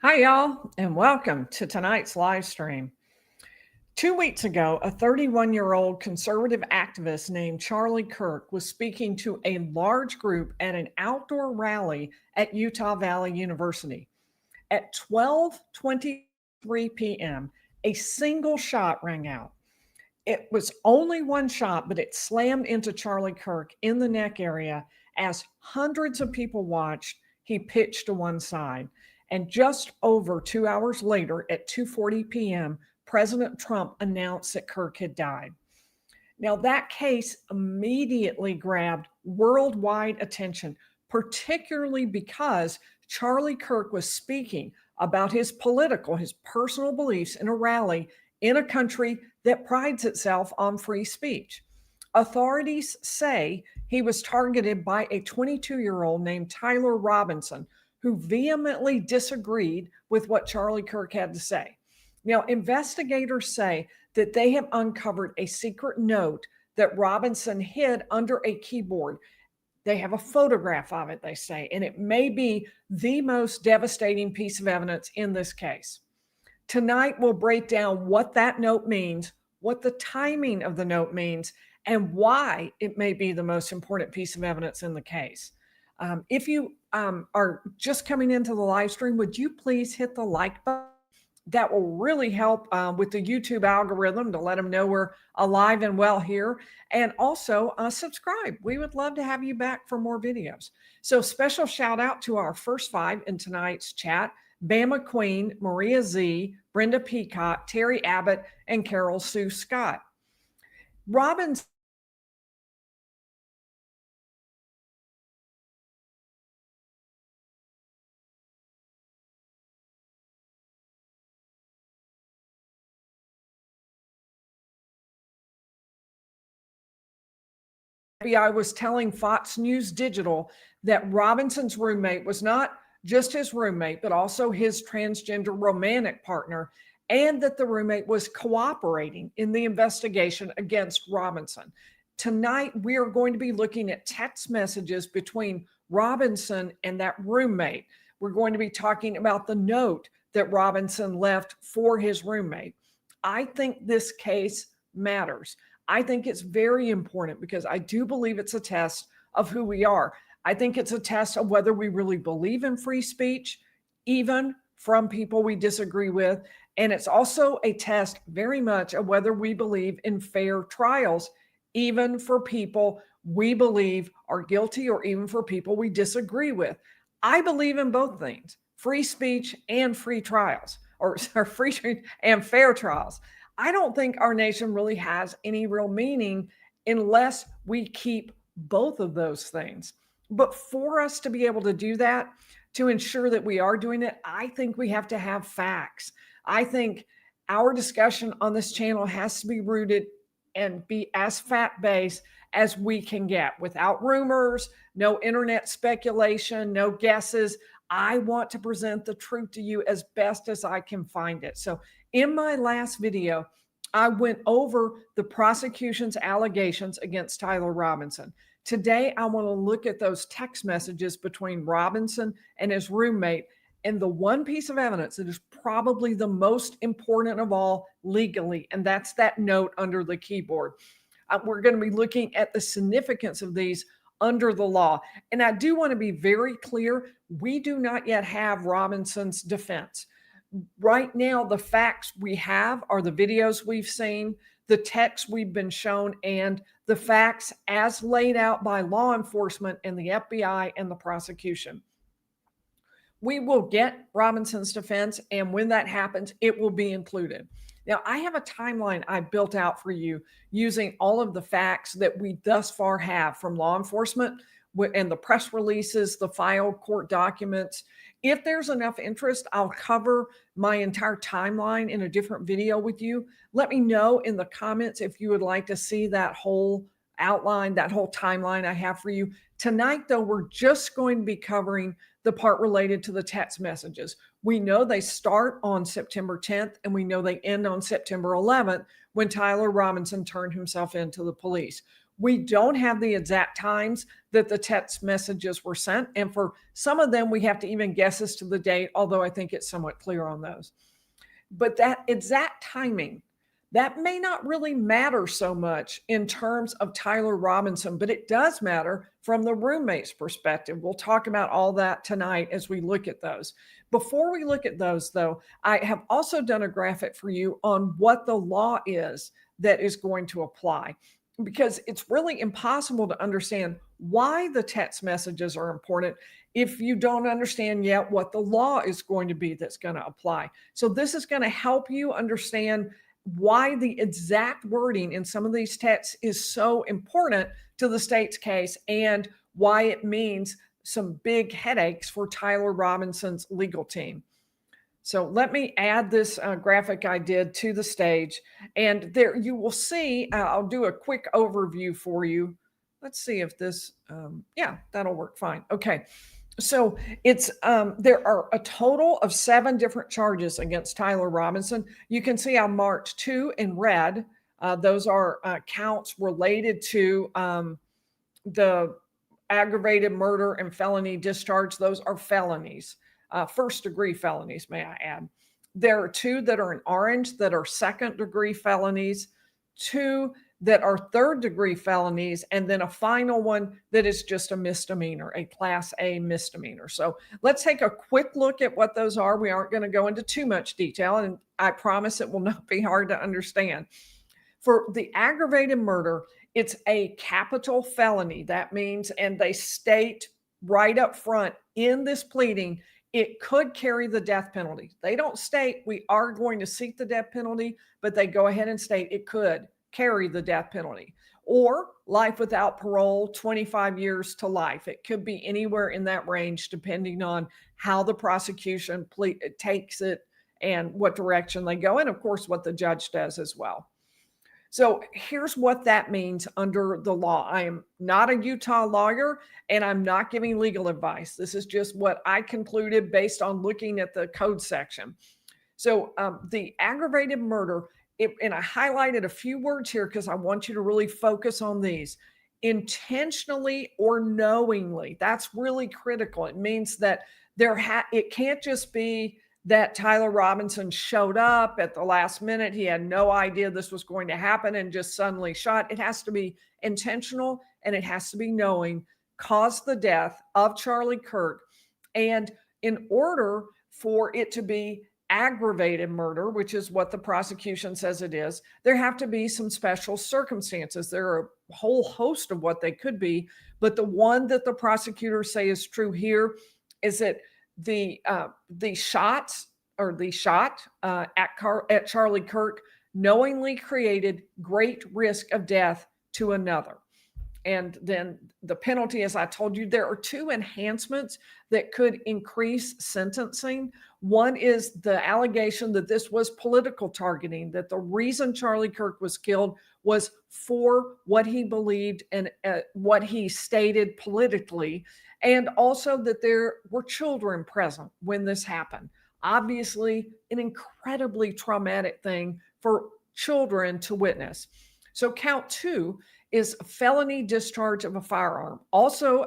Hi, y'all, and welcome to tonight's live stream. 2 weeks ago, a 31-year-old conservative activist named Charlie Kirk was speaking to a large group at an outdoor rally at Utah Valley University. At 12:23 p.m., a single shot rang out. It was only one shot, but it slammed into Charlie Kirk in the neck area. As hundreds of people watched, he pitched to one side. And just over 2 hours later, at 2:40 p.m., President Trump announced that Kirk had died. Now, that case immediately grabbed worldwide attention, particularly because Charlie Kirk was speaking about his personal beliefs in a rally in a country that prides itself on free speech. Authorities say he was targeted by a 22-year-old named Tyler Robinson, who vehemently disagreed with what Charlie Kirk had to say. Now, investigators say that they have uncovered a secret note that Robinson hid under a keyboard. They have a photograph of it, they say, and it may be the most devastating piece of evidence in this case. Tonight, we'll break down what that note means, what the timing of the note means, and why it may be the most important piece of evidence in the case. If you are just coming into the live stream, would you please hit the like button? That will really help with the YouTube algorithm to let them know we're alive and well here. And also subscribe. We would love to have you back for more videos. So special shout out to our first five in tonight's chat: Bama Queen, Maria Z, Brenda Peacock, Terry Abbott, and Carol Sue Scott. Robin's FBI was telling Fox News Digital that Robinson's roommate was not just his roommate, but also his transgender romantic partner, and that the roommate was cooperating in the investigation against Robinson. Tonight, we are going to be looking at text messages between Robinson and that roommate. We're going to be talking about the note that Robinson left for his roommate. I think this case matters. I think it's very important because I do believe it's a test of who we are. I think it's a test of whether we really believe in free speech, even from people we disagree with. And it's also a test very much of whether we believe in fair trials, even for people we believe are guilty or even for people we disagree with. I believe in both things: free speech and free trials, or free and fair trials. I don't think our nation really has any real meaning unless we keep both of those things. But for us to be able to do that, to ensure that we are doing it, I think we have to have facts. I think our discussion on this channel has to be rooted and be as fact-based as we can get, without rumors, no internet speculation, no guesses. I want to present the truth to you as best as I can find it. So in my last video, I went over the prosecution's allegations against Tyler Robinson. Today, I want to look at those text messages between Robinson and his roommate, and the one piece of evidence that is probably the most important of all legally, and that's that note under the keyboard. We're going to be looking at the significance of these under the law. And I do want to be very clear, we do not yet have Robinson's defense. Right now, the facts we have are the videos we've seen, the texts we've been shown, and the facts as laid out by law enforcement and the FBI and the prosecution. We will get Robinson's defense, and when that happens, it will be included. Now, I have a timeline I built out for you using all of the facts that we thus far have from law enforcement and the press releases, the filed court documents. If there's enough interest, I'll cover my entire timeline in a different video with you. Let me know in the comments if you would like to see that whole outline, that whole timeline I have for you. Tonight, though, we're just going to be covering the part related to the text messages. We know they start on September 10th, and we know they end on September 11th when Tyler Robinson turned himself in to the police. We don't have the exact times that the text messages were sent. And for some of them, we have to even guess as to the date, although I think it's somewhat clear on those. But that exact timing, that may not really matter so much in terms of Tyler Robinson, but it does matter from the roommate's perspective. We'll talk about all that tonight as we look at those. Before we look at those, though, I have also done a graphic for you on what the law is that is going to apply, because it's really impossible to understand why the text messages are important if you don't understand yet what the law is going to be that's going to apply. So this is going to help you understand why the exact wording in some of these texts is so important to the state's case and why it means some big headaches for Tyler Robinson's legal team. So let me add this graphic I did to the stage, and there you will see, I'll do a quick overview for you. Let's see if this, yeah, that'll work fine. Okay. So it's there are a total of 7 different charges against Tyler Robinson. You can see I marked 2 in red. Those are counts related to the aggravated murder and felony discharge. Those are felonies, first-degree felonies, may I add. There are 2 that are in orange that are second-degree felonies, 2 that are third-degree felonies, and then a final one that is just a misdemeanor, a Class A misdemeanor. So let's take a quick look at what those are. We aren't going to go into too much detail, and I promise it will not be hard to understand. For the aggravated murder, it's a capital felony. That means, and they state right up front in this pleading, it could carry the death penalty. They don't state we are going to seek the death penalty, but they go ahead and state it could carry the death penalty, or life without parole, 25 years to life. It could be anywhere in that range, depending on how the prosecution takes it and what direction they go, and of course, what the judge does as well. So here's what that means under the law. I am not a Utah lawyer, and I'm not giving legal advice. This is just what I concluded based on looking at the code section. So the aggravated murder, and I highlighted a few words here because I want you to really focus on these. Intentionally or knowingly, that's really critical. It means that it can't just be that Tyler Robinson showed up at the last minute. He had no idea this was going to happen and just suddenly shot. It has to be intentional, and it has to be knowing, caused the death of Charlie Kirk. And in order for it to be aggravated murder, which is what the prosecution says it is, there have to be some special circumstances. There are a whole host of what they could be, but the one that the prosecutors say is true here is that the shot at Charlie Kirk knowingly created great risk of death to another. And then the penalty, as I told you, there are 2 enhancements that could increase sentencing. One is the allegation that this was political targeting, that the reason Charlie Kirk was killed was for what he believed and what he stated politically, and also that there were children present when this happened. Obviously, an incredibly traumatic thing for children to witness. So count 2 is felony discharge of a firearm. Also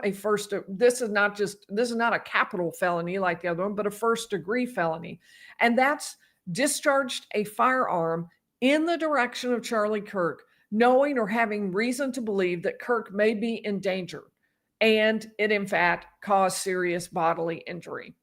this is not a capital felony like the other one, but a first-degree felony. And that's discharged a firearm in the direction of Charlie Kirk, knowing or having reason to believe that Kirk may be in danger, and it in fact caused serious bodily injury.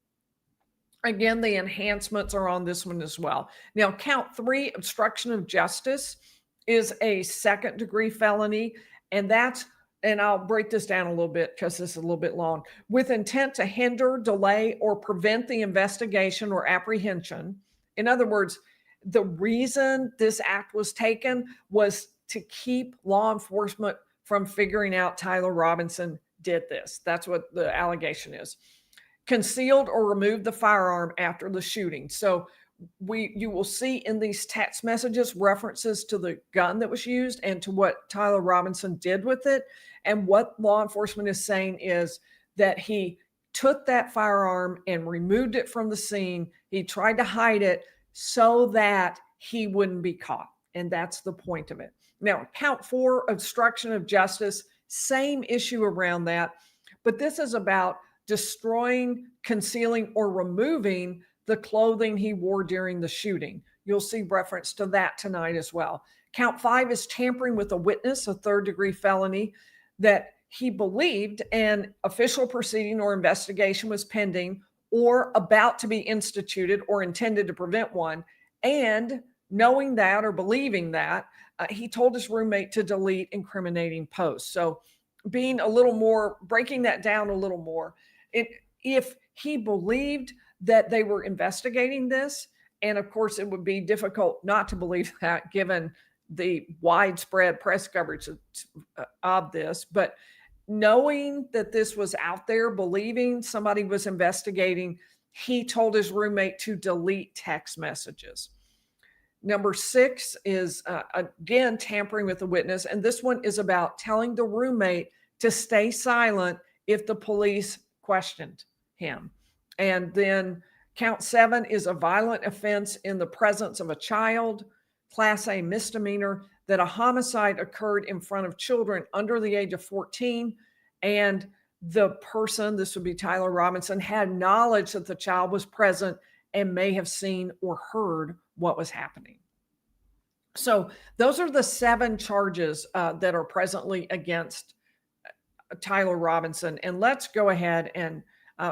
Again, the enhancements are on this one as well. Now, count 3, obstruction of justice, is a second-degree felony, and I'll break this down a little bit because this is a little bit long, with intent to hinder, delay, or prevent the investigation or apprehension. In other words, the reason this act was taken was to keep law enforcement from figuring out Tyler Robinson did this. That's what the allegation is. Concealed or removed the firearm after the shooting. So you will see in these text messages references to the gun that was used and to what Tyler Robinson did with it. And what law enforcement is saying is that he took that firearm and removed it from the scene. He tried to hide it so that he wouldn't be caught. And that's the point of it. Now, count 4, obstruction of justice, same issue around that, but this is about destroying, concealing, or removing the clothing he wore during the shooting. You'll see reference to that tonight as well. Count 5 is tampering with a witness, a third-degree felony that he believed an official proceeding or investigation was pending or about to be instituted or intended to prevent one. And knowing that or believing that, he told his roommate to delete incriminating posts. So being a little more, breaking that down a little more, if he believed that they were investigating this, and of course it would be difficult not to believe that given the widespread press coverage of this, but knowing that this was out there, believing somebody was investigating, he told his roommate to delete text messages. Number 6 is, again, tampering with the witness. And this one is about telling the roommate to stay silent if the police questioned him. And then count 7 is a violent offense in the presence of a child, Class A misdemeanor, that a homicide occurred in front of children under the age of 14. And the person, this would be Tyler Robinson, had knowledge that the child was present and may have seen or heard what was happening. So those are the 7 charges that are presently against Tyler Robinson. And let's go ahead and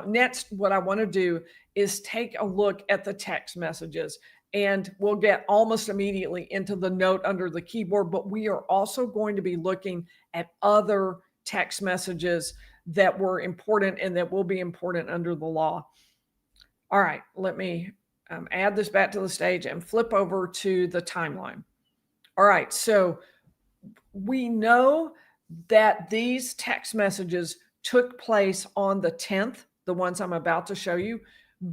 next, what I want to do is take a look at the text messages. And we'll get almost immediately into the note under the keyboard, but we are also going to be looking at other text messages that were important and that will be important under the law. All right, let me add this back to the stage and flip over to the timeline. All right, so we know that these text messages took place on the 10th, the ones I'm about to show you,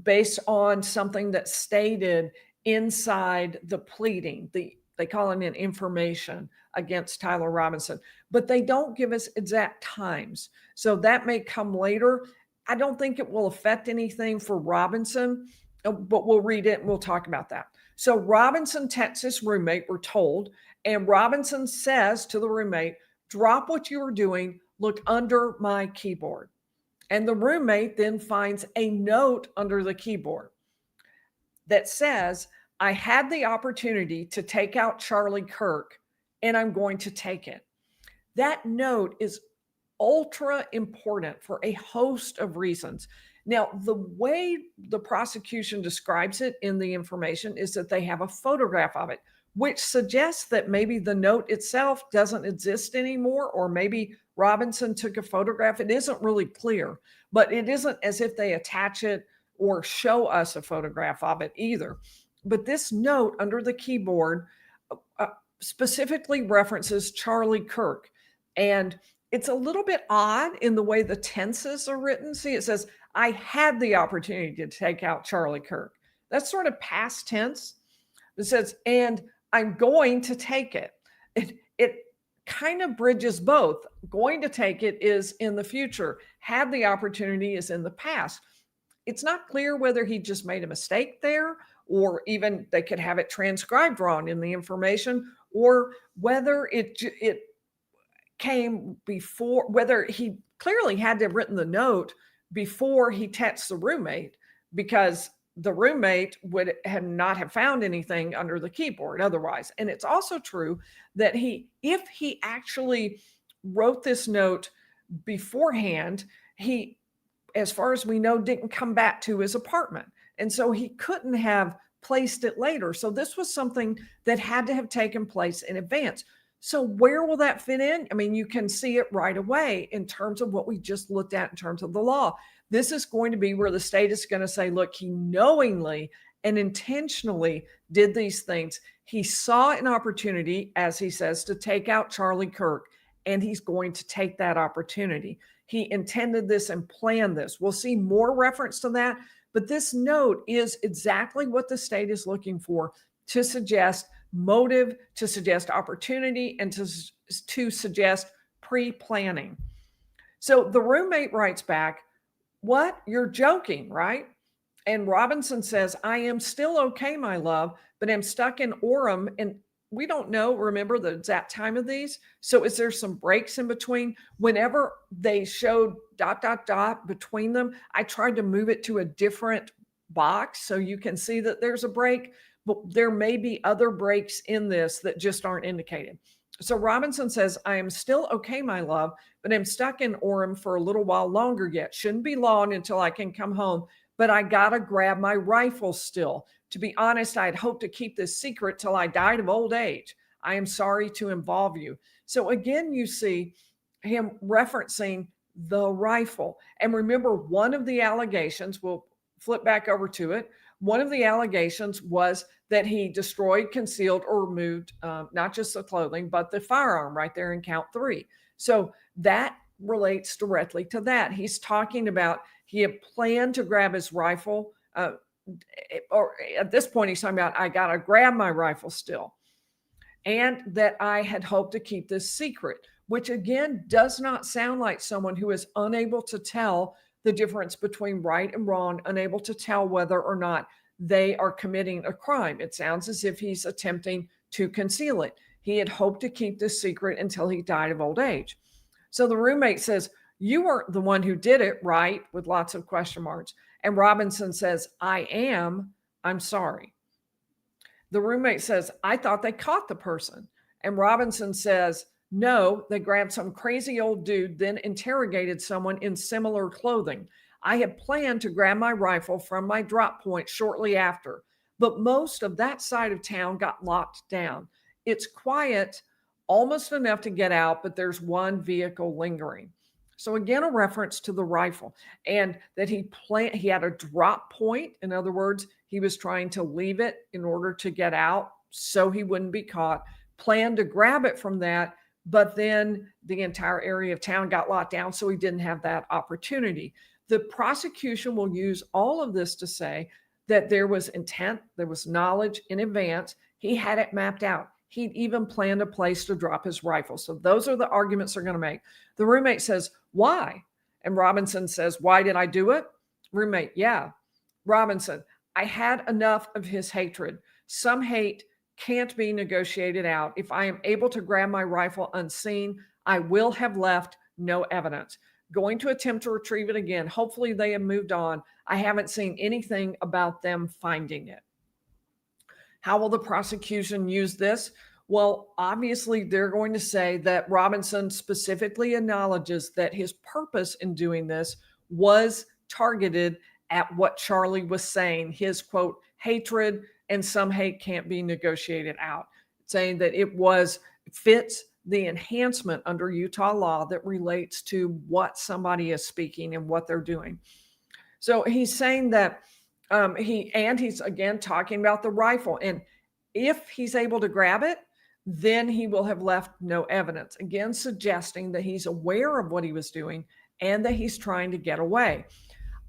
based on something that stated inside the pleading. They call it an information against Tyler Robinson, but they don't give us exact times. So that may come later. I don't think it will affect anything for Robinson, but we'll read it and we'll talk about that. So Robinson texts his roommate, we're told, and Robinson says to the roommate, drop what you are doing, look under my keyboard. And the roommate then finds a note under the keyboard that says, I had the opportunity to take out Charlie Kirk, and I'm going to take it. That note is ultra important for a host of reasons. Now, the way the prosecution describes it in the information is that they have a photograph of it, which suggests that maybe the note itself doesn't exist anymore, or maybe Robinson took a photograph. It isn't really clear, but it isn't as if they attach it or show us a photograph of it either. But this note under the keyboard specifically references Charlie Kirk. And it's a little bit odd in the way the tenses are written. See, it says, I had the opportunity to take out Charlie Kirk. That's sort of past tense. It says, and I'm going to take it. It kind of bridges both. Going to take it is in the future. Had the opportunity is in the past. It's not clear whether he just made a mistake there, or even they could have it transcribed wrong in the information, or whether it came before, whether he clearly had to have written the note before he texts the roommate, because the roommate would not have found anything under the keyboard otherwise. And it's also true that if he actually wrote this note beforehand, he, as far as we know, didn't come back to his apartment. And so he couldn't have placed it later. So this was something that had to have taken place in advance. So where will that fit in? I mean, you can see it right away in terms of what we just looked at in terms of the law. This is going to be where the state is going to say, look, he knowingly and intentionally did these things. He saw an opportunity, as he says, to take out Charlie Kirk, and he's going to take that opportunity. He intended this and planned this. We'll see more reference to that, but this note is exactly what the state is looking for, to suggest motive, to suggest opportunity, and to suggest pre-planning. So the roommate writes back, what? You're joking, right? And Robinson says, I am still okay, my love, but I'm stuck in Orem, and we don't know, remember, the exact time of these. So is there some breaks in between? Whenever they showed ... between them, I tried to move it to a different box so you can see that there's a break, but there may be other breaks in this that just aren't indicated. So Robinson says, I am still okay, my love, but I'm stuck in Orem for a little while longer yet. Shouldn't be long until I can come home, but I gotta grab my rifle still. To be honest, I had hoped to keep this secret till I died of old age. I am sorry to involve you. So again, you see him referencing the rifle. And remember, one of the allegations, we'll flip back over to it. One of the allegations was that he destroyed, concealed, or removed not just the clothing, but the firearm right there in count 3. So that relates directly to that. He's talking about he had planned to grab his rifle, or at this point, he's talking about, I got to grab my rifle still, and that I had hoped to keep this secret, which again does not sound like someone who is unable to tell the difference between right and wrong, unable to tell whether or not they are committing a crime. It sounds as if he's attempting to conceal it. He had hoped to keep this secret until he died of old age. So the roommate says, you weren't the one who did it, right? With lots of question marks. And Robinson says, I am. I'm sorry. The roommate says, I thought they caught the person. And Robinson says, no, they grabbed some crazy old dude, then interrogated someone in similar clothing. I had planned to grab my rifle from my drop point shortly after, but most of that side of town got locked down. It's quiet, almost enough to get out, but there's one vehicle lingering. So again, a reference to the rifle, and that he had a drop point. In other words, he was trying to leave it in order to get out so he wouldn't be caught, planned to grab it from that, but then the entire area of town got locked down, so he didn't have that opportunity. The prosecution will use all of this to say that there was intent, there was knowledge in advance. He had it mapped out. He'd even planned a place to drop his rifle. So those are the arguments they're going to make. The roommate says, why? And Robinson says, why did I do it? Roommate, yeah. Robinson, I had enough of his hatred. Some hate can't be negotiated out. If I am able to grab my rifle unseen, I will have left no evidence. Going to attempt to retrieve it again. Hopefully they have moved on. I haven't seen anything about them finding it. How will the prosecution use this? Well, obviously, they're going to say that Robinson specifically acknowledges that his purpose in doing this was targeted at what Charlie was saying, his quote, hatred, and some hate can't be negotiated out, saying that it fits the enhancement under Utah law that relates to what somebody is speaking and what they're doing. So he's saying that he's again talking about the rifle. And if he's able to grab it, then he will have left no evidence. Again, suggesting that he's aware of what he was doing and that he's trying to get away.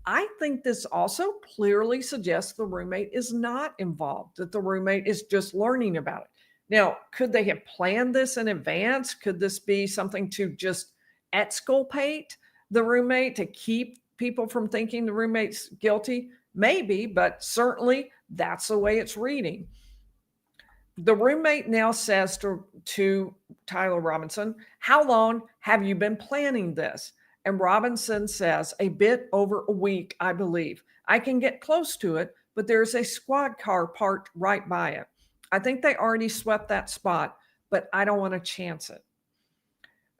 I think this also clearly suggests the roommate is not involved, that the roommate is just learning about it. Now, could they have planned this in advance? Could this be something to just exculpate the roommate, to keep people from thinking the roommate's guilty? Maybe, but certainly that's the way it's reading. The roommate now says to Tyler Robinson, how long have you been planning this? And Robinson says, a bit over a week, I believe. I can get close to it, but there's a squad car parked right by it. I think they already swept that spot, but I don't want to chance it.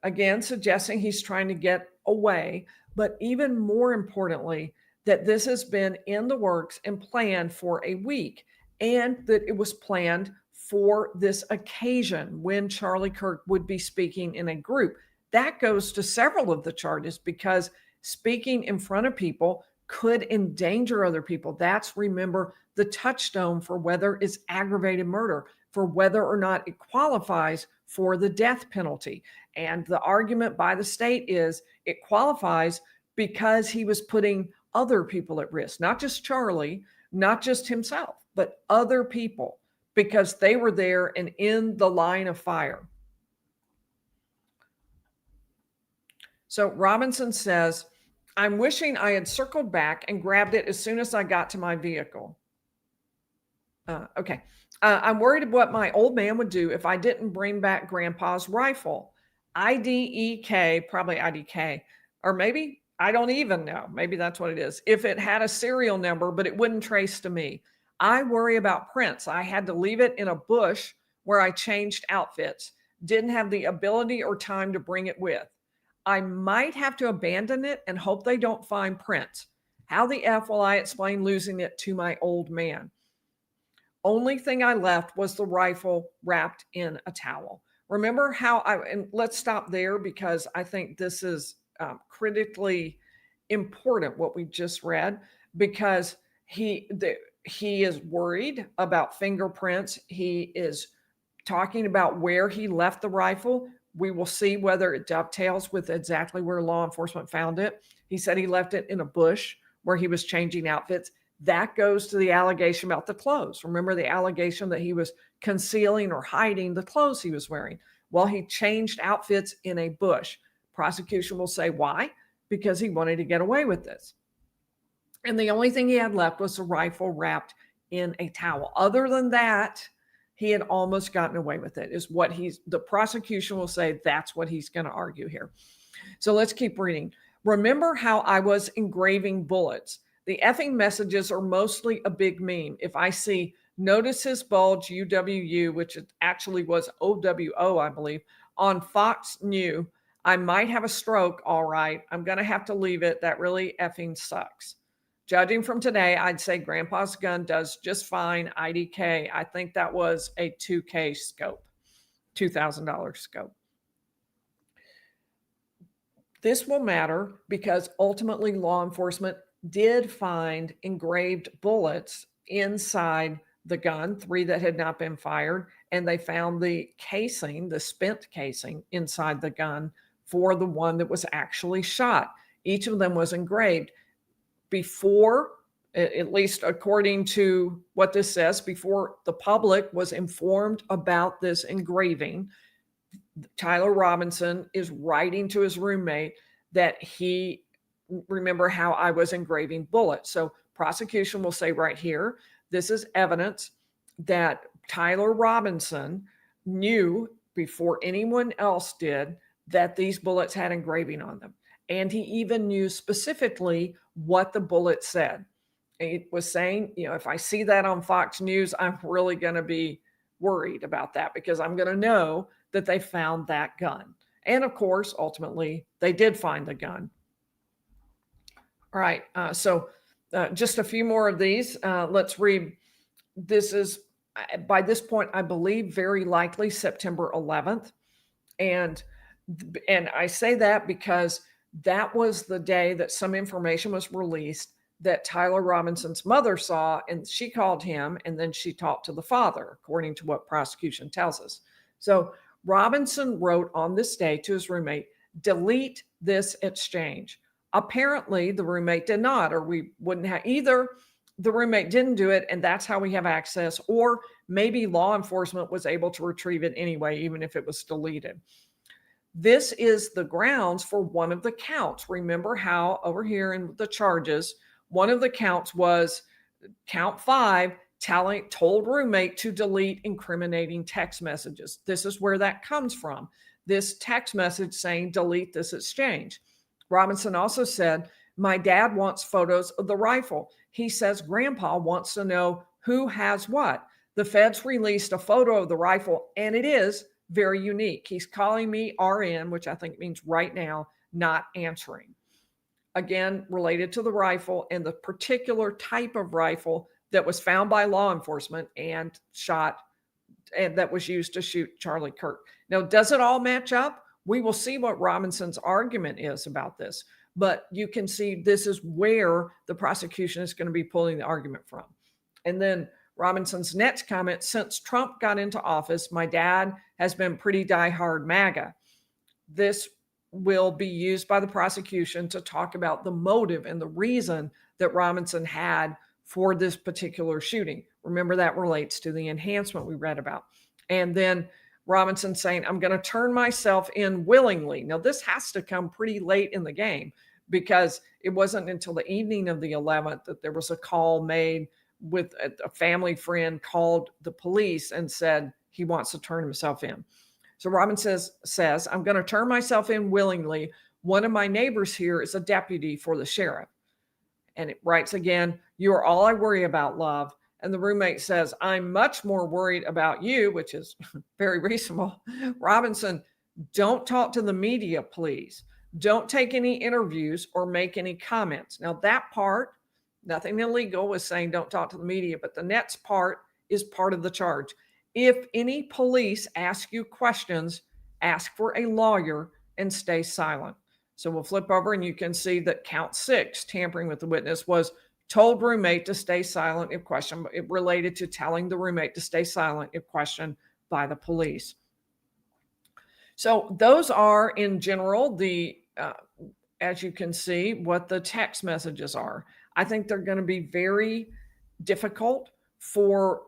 Again, suggesting he's trying to get away, but even more importantly, that this has been in the works and planned for a week, and that it was planned for this occasion when Charlie Kirk would be speaking in a group. That goes to several of the charges because speaking in front of people could endanger other people. That's, remember, the touchstone for whether it's aggravated murder, for whether or not it qualifies for the death penalty. And the argument by the state is it qualifies because he was putting other people at risk, not just Charlie, not just himself, but other people, because they were there and in the line of fire. So Robinson says, I'm wishing I had circled back and grabbed it as soon as I got to my vehicle. Okay. I'm worried what my old man would do if I didn't bring back grandpa's rifle. IDEK, probably IDK, or maybe I don't even know. Maybe that's what it is. If it had a serial number, but it wouldn't trace to me. I worry about prints. I had to leave it in a bush where I changed outfits. Didn't have the ability or time to bring it with. I might have to abandon it and hope they don't find prints. How the F will I explain losing it to my old man? Only thing I left was the rifle wrapped in a towel. Remember how and let's stop there because I think this is critically important what we just read, because he is worried about fingerprints. He is talking about where he left the rifle. We will see whether it dovetails with exactly where law enforcement found it. He said he left it in a bush where he was changing outfits. That goes to the allegation about the clothes. Remember the allegation that he was concealing or hiding the clothes he was wearing? Well, he changed outfits in a bush. Prosecution will say why? Because he wanted to get away with this. And the only thing he had left was a rifle wrapped in a towel. Other than that, he had almost gotten away with it, is what the prosecution will say. That's what he's going to argue here. So let's keep reading. Remember how I was engraving bullets. The effing messages are mostly a big meme. If I see notices bulge UWU, which it actually was OWO, I believe, on Fox News, I might have a stroke. All right. I'm going to have to leave it. That really effing sucks. Judging from today, I'd say grandpa's gun does just fine. IDK. I think that was a $2K scope, $2,000 scope. This will matter because ultimately law enforcement did find engraved bullets inside the gun, 3 that had not been fired, and they found the casing, the spent casing inside the gun for the one that was actually shot. Each of them was engraved. Before, at least according to what this says, before the public was informed about this engraving, Tyler Robinson is writing to his roommate that remember how I was engraving bullets. So prosecution will say right here, this is evidence that Tyler Robinson knew before anyone else did that these bullets had engraving on them. And he even knew specifically what the bullet said. It was saying, if I see that on Fox News, I'm really going to be worried about that because I'm going to know that they found that gun. And of course, ultimately, they did find the gun. All right. So just a few more of these. Let's read. This is, by this point, I believe, very likely September 11th. And I say that because that was the day that some information was released that Tyler Robinson's mother saw, and she called him, and then she talked to the father, according to what prosecution tells us. So Robinson wrote on this day to his roommate, delete this exchange. Apparently, the roommate did not, or we wouldn't have either. The roommate didn't do it, and that's how we have access, or maybe law enforcement was able to retrieve it anyway, even if it was deleted. This is the grounds for one of the counts. Remember how over here in the charges, one of the counts was count 5, told roommate to delete incriminating text messages. This is where that comes from. This text message saying delete this exchange. Robinson also said, my dad wants photos of the rifle. He says grandpa wants to know who has what. The feds released a photo of the rifle, and it is very unique. He's calling me RN, which I think means right now, not answering. Again, related to the rifle and the particular type of rifle that was found by law enforcement and shot, and that was used to shoot Charlie Kirk. Now, does it all match up? We will see what Robinson's argument is about this, but you can see this is where the prosecution is going to be pulling the argument from. And then Robinson's next comment, since Trump got into office, my dad has been pretty diehard MAGA. This will be used by the prosecution to talk about the motive and the reason that Robinson had for this particular shooting. Remember, that relates to the enhancement we read about. And then Robinson saying, I'm going to turn myself in willingly. Now, this has to come pretty late in the game because it wasn't until the evening of the 11th that there was a call made with a family friend called the police and said he wants to turn himself in. So Robinson says, I'm going to turn myself in willingly. One of my neighbors here is a deputy for the sheriff. And it writes again, you are all I worry about, love. And the roommate says, I'm much more worried about you, which is very reasonable. Robinson, don't talk to the media, please. Don't take any interviews or make any comments. Now that part, nothing illegal with saying don't talk to the media, but the next part is part of the charge. If any police ask you questions, ask for a lawyer and stay silent. So we'll flip over and you can see that count 6, tampering with the witness, was told roommate to stay silent if questioned. It related to telling the roommate to stay silent if questioned by the police. So those are in general as you can see, what the text messages are. I think they're going to be very difficult for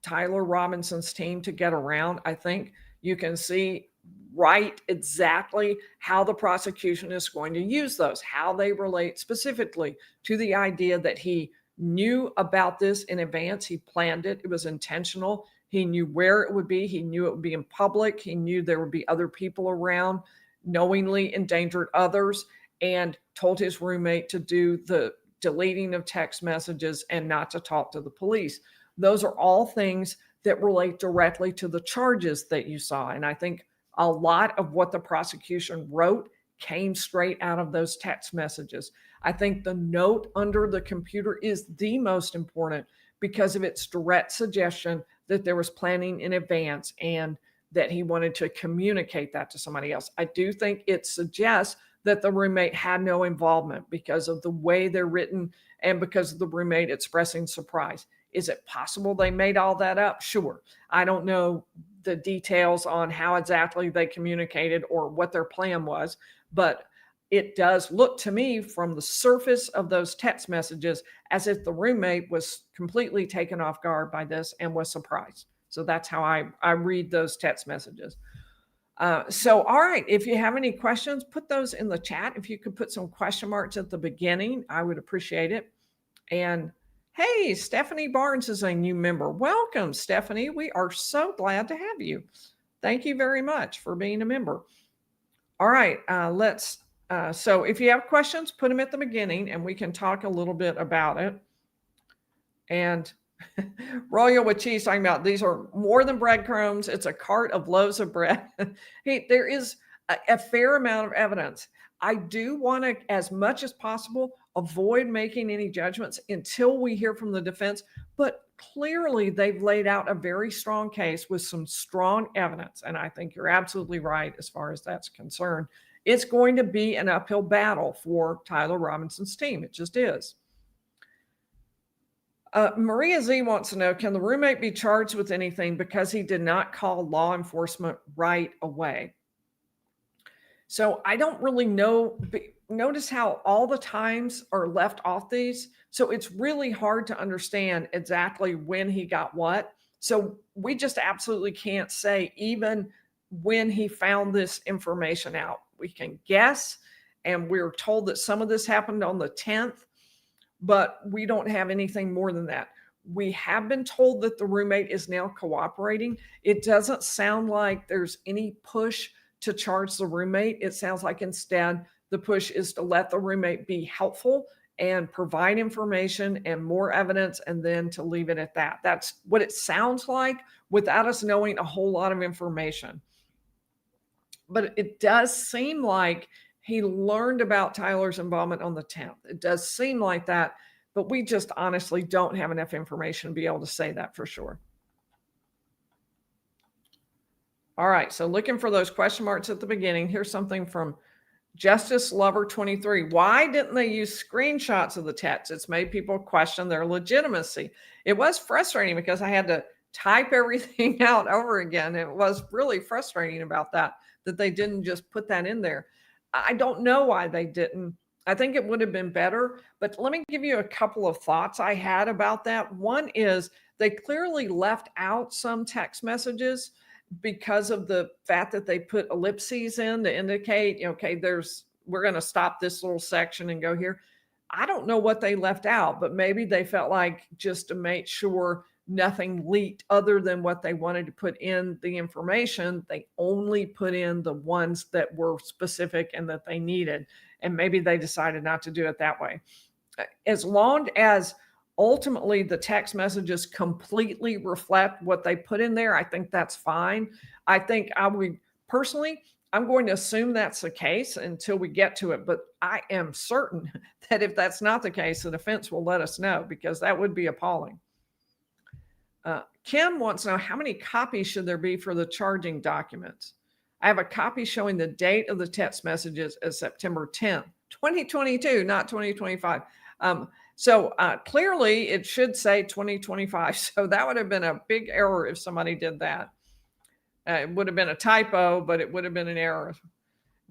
Tyler Robinson's team to get around. I think you can see right exactly how the prosecution is going to use those, how they relate specifically to the idea that he knew about this in advance. He planned it. It was intentional. He knew where it would be. He knew it would be in public. He knew there would be other people around, knowingly endangered others, and told his roommate to do the deleting of text messages and not to talk to the police. Those are all things that relate directly to the charges that you saw. And I think a lot of what the prosecution wrote came straight out of those text messages. I think the note under the computer is the most important because of its direct suggestion that there was planning in advance and that he wanted to communicate that to somebody else. I do think it suggests that the roommate had no involvement because of the way they're written and because of the roommate expressing surprise. Is it possible they made all that up? Sure. I don't know the details on how exactly they communicated or what their plan was, but it does look to me from the surface of those text messages as if the roommate was completely taken off guard by this and was surprised. So that's how I read those text messages. So, all right, if you have any questions, put those in the chat. If you could put some question marks at the beginning, I would appreciate it. And hey, Stephanie Barnes is a new member. Welcome, Stephanie. We are so glad to have you. Thank you very much for being a member. All right, so if you have questions, put them at the beginning and we can talk a little bit about it. And Royal with cheese talking about these are more than breadcrumbs. It's a cart of loaves of bread. Hey, there is a fair amount of evidence. I do want to, as much as possible, avoid making any judgments until we hear from the defense. But clearly, they've laid out a very strong case with some strong evidence. And I think you're absolutely right as far as that's concerned. It's going to be an uphill battle for Tyler Robinson's team. It just is. Maria Z wants to know, can the roommate be charged with anything because he did not call law enforcement right away? So I don't really know. Notice how all the times are left off these. So it's really hard to understand exactly when he got what. So we just absolutely can't say even when he found this information out. We can guess, and we're told that some of this happened on the 10th. But we don't have anything more than that. We have been told that the roommate is now cooperating. It doesn't sound like there's any push to charge the roommate. It sounds like instead the push is to let the roommate be helpful and provide information and more evidence and then to leave it at that. That's what it sounds like without us knowing a whole lot of information. But it does seem like he learned about Tyler's involvement on the 10th. It does seem like that, but we just honestly don't have enough information to be able to say that for sure. All right, so looking for those question marks at the beginning. Here's something from Justice Lover 23. Why didn't they use screenshots of the text? It's made people question their legitimacy. It was frustrating because I had to type everything out over again. It was really frustrating about that they didn't just put that in there. I don't know why they didn't. I think it would have been better, but let me give you a couple of thoughts I had about that. One is they clearly left out some text messages because of the fact that they put ellipses in to indicate, okay, we're going to stop this little section and go here. I don't know what they left out, but maybe they felt like just to make sure nothing leaked other than what they wanted to put in the information, they only put in the ones that were specific and that they needed. And maybe they decided not to do it that way. As long as ultimately the text messages completely reflect what they put in there, I think that's fine. I think I would personally, I'm going to assume that's the case until we get to it. But I am certain that if that's not the case, the defense will let us know, because that would be appalling. Kim wants to know, how many copies should there be for the charging documents? I have a copy showing the date of the text messages as September 10th, 2022, not 2025. So clearly it should say 2025. So that would have been a big error if somebody did that. It would have been a typo, but it would have been an error.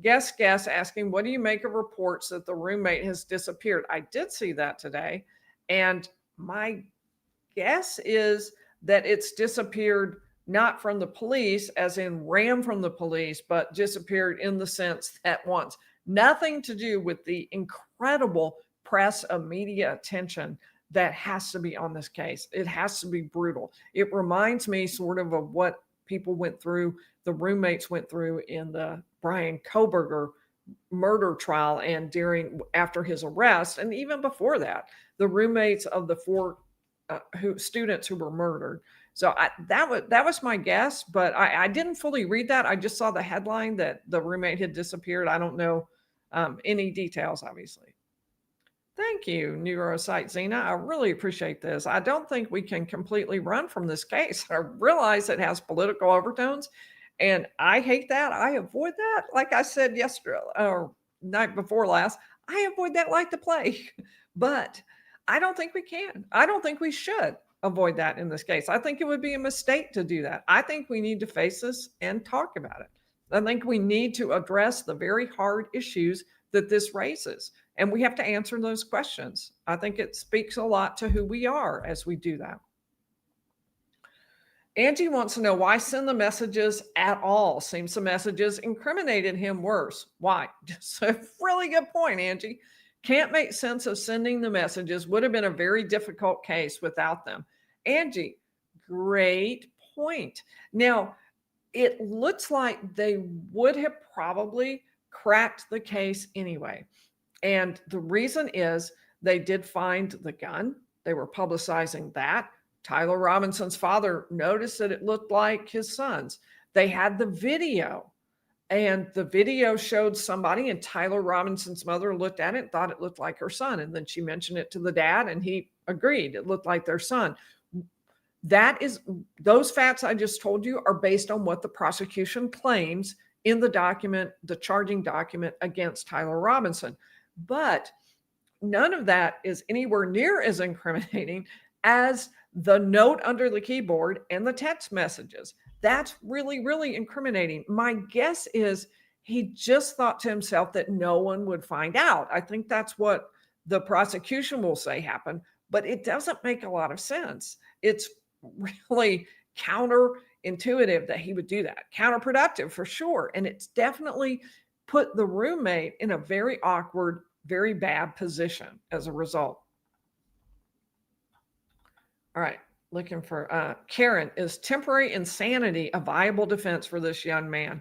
Guest asking, what do you make of reports that the roommate has disappeared? I did see that today. And my guess is that it's disappeared not from the police, as in ran from the police, but disappeared in the sense that wants nothing to do with the incredible press and media attention that has to be on this case. It has to be brutal. It reminds me sort of what people went through, the roommates went through in the Brian Koberger murder trial, and after his arrest, and even before that, the roommates of the four students who were murdered. So that was my guess, but I didn't fully read that. I just saw the headline that the roommate had disappeared. I don't know any details, obviously. Thank you, Neurosite Zena. I really appreciate this. I don't think we can completely run from this case. I realize it has political overtones, and I hate that. I avoid that. Like I said yesterday or night before last, I avoid that like the plague. But I don't think we can. I don't think we should avoid that in this case. I think it would be a mistake to do that. I think we need to face this and talk about it. I think we need to address the very hard issues that this raises, and we have to answer those questions. I think it speaks a lot to who we are as we do that. Angie wants to know, why send the messages at all? Seems the messages incriminated him worse. Why? Just a really good point, Angie. Can't make sense of sending the messages. Would have been a very difficult case without them. Angie, great point. Now, it looks like they would have probably cracked the case anyway. And the reason is they did find the gun. They were publicizing that. Tyler Robinson's father noticed that it looked like his son's. They had the video, and the video showed somebody, and Tyler Robinson's mother looked at it and thought it looked like her son. And then she mentioned it to the dad, and he agreed it looked like their son. Those facts I just told you are based on what the prosecution claims in the document, the charging document against Tyler Robinson. But none of that is anywhere near as incriminating as the note under the keyboard and the text messages. That's really, really incriminating. My guess is he just thought to himself that no one would find out. I think that's what the prosecution will say happened, but it doesn't make a lot of sense. It's really counterintuitive that he would do that. Counterproductive for sure. And it's definitely put the roommate in a very awkward, very bad position as a result. All right. Looking for Karen, is temporary insanity a viable defense for this young man?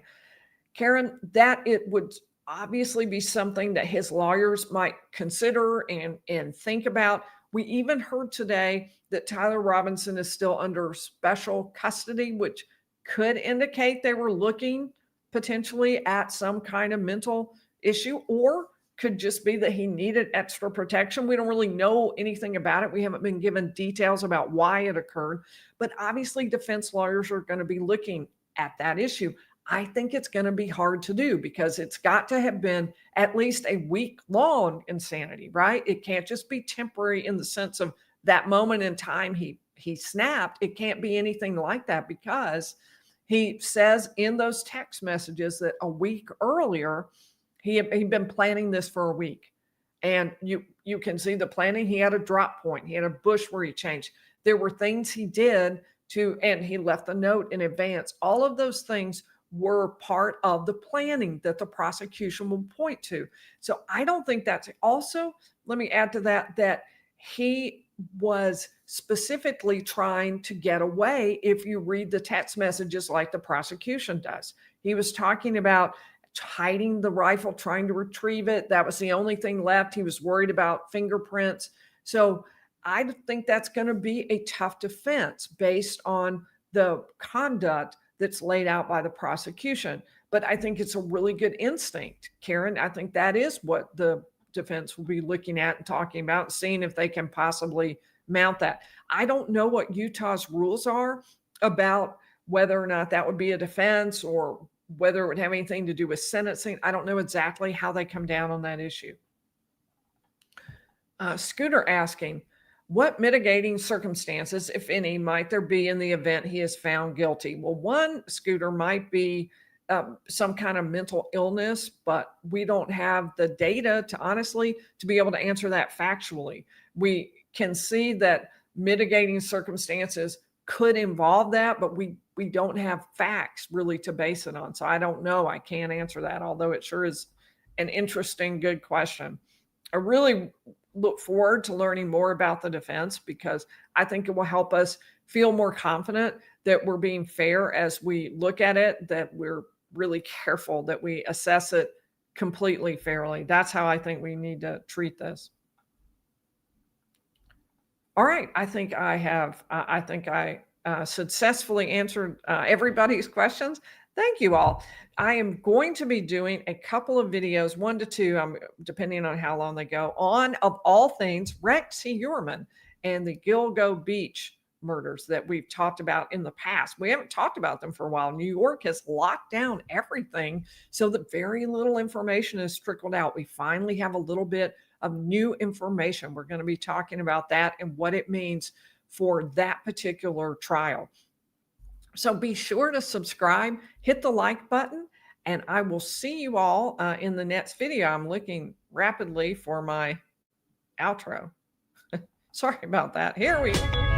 Karen, that it would obviously be something that his lawyers might consider and think about. We even heard today that Tyler Robinson is still under special custody, which could indicate they were looking potentially at some kind of mental issue, or could just be that he needed extra protection. We don't really know anything about it. We haven't been given details about why it occurred, but obviously defense lawyers are going to be looking at that issue. I think it's going to be hard to do because it's got to have been at least a week-long insanity, right? It can't just be temporary in the sense of that moment in time he snapped. It can't be anything like that, because he says in those text messages that a week earlier, he'd been planning this for a week. And you can see the planning. He had a drop point. He had a bush where he changed. There were things he did and he left a note in advance. All of those things were part of the planning that the prosecution will point to. So I don't think that's also, let me add to that, that he was specifically trying to get away. If you read the text messages like the prosecution does, he was talking about hiding the rifle, trying to retrieve it. That was the only thing left. He was worried about fingerprints. So I think that's going to be a tough defense based on the conduct that's laid out by the prosecution. But I think it's a really good instinct, Karen. I think that is what the defense will be looking at and talking about, seeing if they can possibly mount that. I don't know what Utah's rules are about whether or not that would be a defense or whether it would have anything to do with sentencing. I don't know exactly how they come down on that issue. Scooter asking, what mitigating circumstances, if any, might there be in the event he is found guilty? Well, one, Scooter, might be some kind of mental illness, but we don't have the data to honestly to be able to answer that factually. We can see that mitigating circumstances could involve that, but we don't have facts really to base it on. So I don't know. I can't answer that, although it sure is an interesting, good question. I really look forward to learning more about the defense because I think it will help us feel more confident that we're being fair as we look at it, that we're really careful, that we assess it completely fairly. That's how I think we need to treat this. All right. I think I successfully answered everybody's questions. Thank you all. I am going to be doing a couple of videos, 1 to 2, depending on how long they go, on, of all things, Rex Heuermann and the Gilgo Beach murders that we've talked about in the past. We haven't talked about them for a while. New York has locked down everything so that very little information has trickled out. We finally have a little bit of new information. We're going to be talking about that and what it means for that particular trial. So be sure to subscribe, hit the like button, and I will see you all in the next video. I'm looking rapidly for my outro. Sorry about that. Here we go.